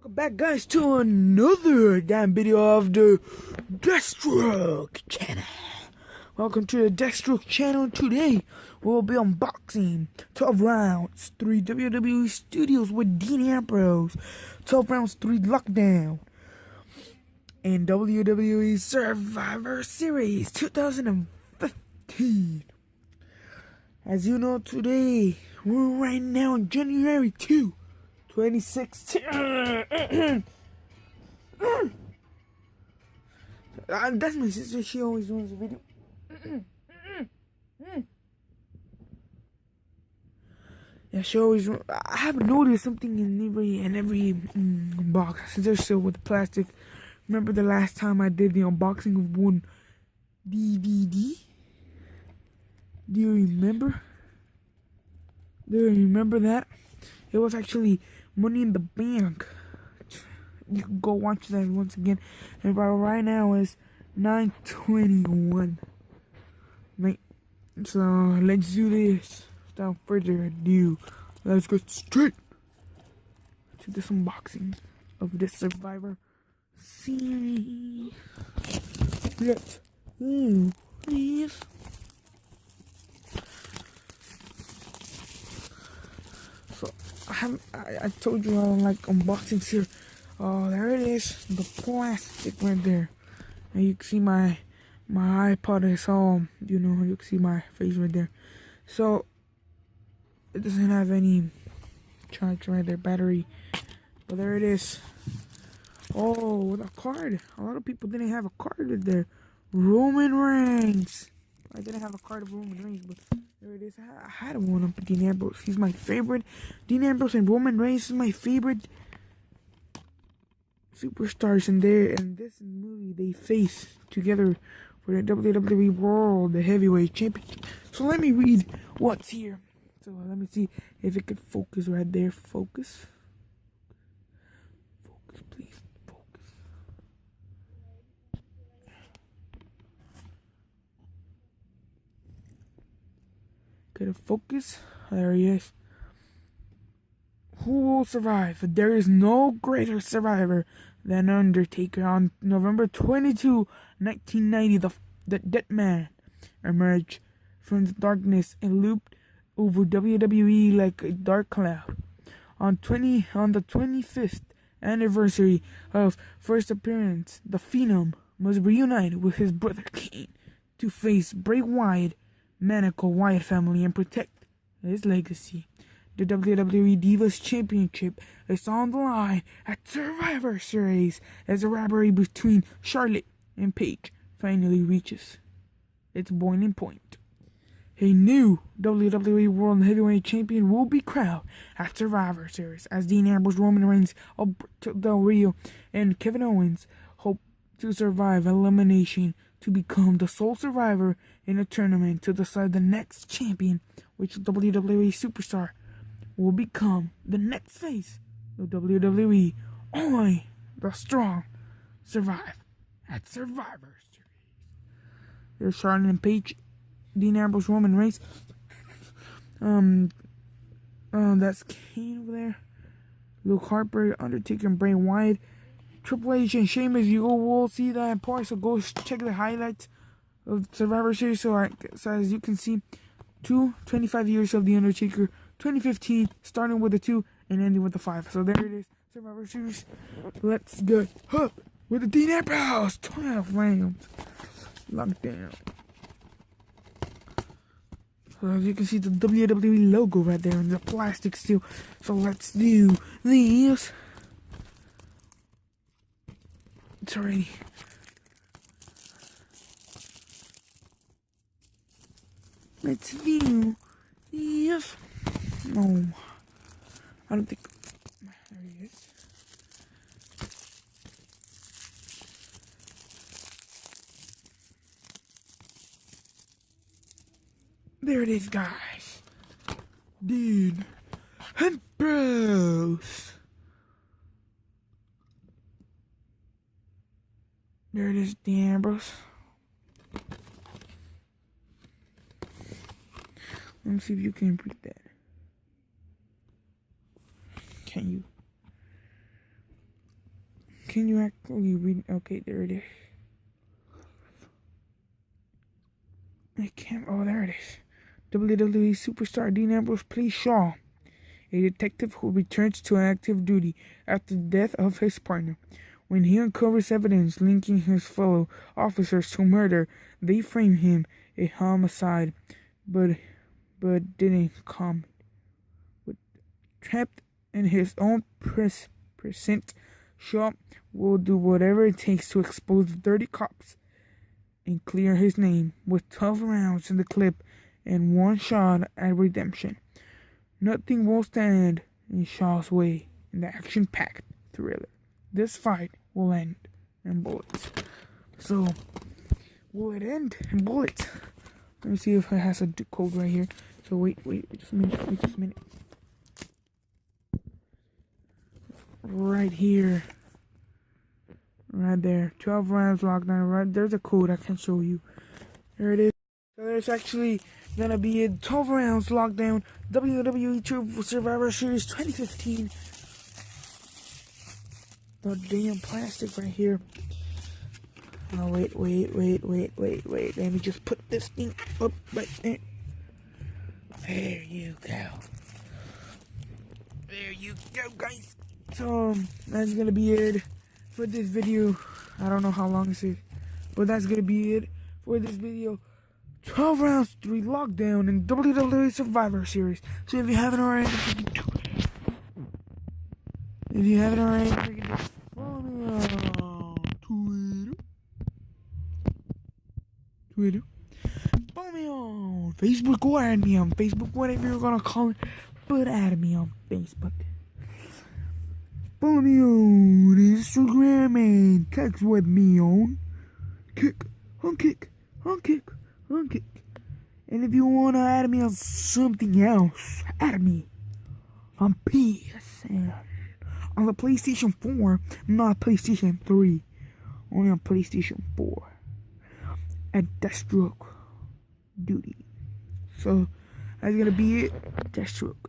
Welcome back, guys, to another damn video of the Deathstroke channel. Welcome to the Deathstroke channel. Today we'll be unboxing 12 rounds 3 WWE Studios with Dean Ambrose, 12 rounds 3 Lockdown, and WWE Survivor Series 2015. As you know, today we're right now on January 2, 2016. That's my sister. She always wants a video. Yeah, she always. I have noticed something in every box. They're still with plastic. Remember the last time I did the unboxing of one DVD? Do you remember? Do you remember that? It was actually Money in the Bank. You can go watch that once again. And right now is 9:21. Right. So let's do this. Without further ado, let's get straight to this unboxing of this Survivor Series. Let's do this. So I told you I don't like unboxings here. Oh, there it is, the plastic right there. And you can see my iPod is all, you can see my face right there. So it doesn't have any charge right there, battery. But there it is. Oh, with a card. A lot of people didn't have a card right there. Roman Reigns. I didn't have a card of Roman Reigns, but there it is. I had one of Dean Ambrose. He's my favorite. Dean Ambrose and Roman Reigns is my favorite superstars in there. And this movie, they face together for the WWE World Heavyweight Championship. So let me read what's here. So let me see if it could focus right there. Focus. Focus, please. Focus. Could it focus? There he is. Who will survive? There is no greater survivor than Undertaker. On November 22, 1990, the dead man emerged from the darkness and looped over WWE like a dark cloud. On the 25th anniversary of first appearance, the Phenom must reunite with his brother Kane to face Bray Wyatt, Manico Wyatt family, and protect his legacy. The WWE Divas Championship is on the line at Survivor Series as the rivalry between Charlotte and Paige finally reaches its boiling point. A new WWE World Heavyweight Champion will be crowned at Survivor Series as Dean Ambrose, Roman Reigns, Alberto Del Rio, and Kevin Owens hope to survive elimination to become the sole survivor in a tournament to decide the next champion, which WWE superstar will become the next face of WWE. Only the strong survive at Survivor Series. There's Charlotte and Paige, Dean Ambrose, Roman Reigns. That's Kane over there. Luke Harper, Undertaker, and Bray Wyatt. Triple H and Sheamus, you will see that part. So go check the highlights of Survivor Series. So as you can see, 25 years of The Undertaker, 2015, starting with the 2 and ending with the 5. So there it is, Survivor Series. Let's go up with the Dean Ambrose 12 rounds Lockdown. So as you can see, the WWE logo right there and the plastic steel. So let's do these. It's already. Let's view these. No, I don't think. There he is. There it is, guys. Dean Ambrose. There it is, Dean Ambrose. Let me see if you can read that. Can you? Can you actually read? Okay, there it is. I can't. Oh, there it is. WWE superstar Dean Ambrose plays Shaw, a detective who returns to active duty after the death of his partner. When he uncovers evidence linking his fellow officers to murder, they frame him a homicide, but didn't come. Trapped in his own precinct, Shaw will do whatever it takes to expose the dirty cops and clear his name. With 12 rounds in the clip and one shot at redemption, nothing will stand in Shaw's way in the action-packed thriller. This fight will end in bullets. So, will it end in bullets? Let me see if it has a code right here. So wait just a minute. Right here. Right there. 12 rounds lockdown. Right there's a code I can show you. There it is. So there's actually gonna be a 12 rounds lockdown WWE True Survivor Series 2015. The damn plastic right here. Oh wait. Let me just put this thing up right there. There you go. There you go, guys. So that's gonna be it for this video. I don't know how long this is, but that's gonna be it for this video. 12 rounds, 3 lockdown in WWE Survivor Series. So if you haven't already, just follow me on Twitter. Follow me on Facebook or add me on Facebook, whatever you're gonna call it, but add me on Facebook. Follow me on Instagram and text with me on Kick. And if you wanna add me on something else, add me on PSN. On the PlayStation 4, not PlayStation 3. Only on PlayStation 4. At Deathstroke Duty. So that's gonna be it. Deathstroke.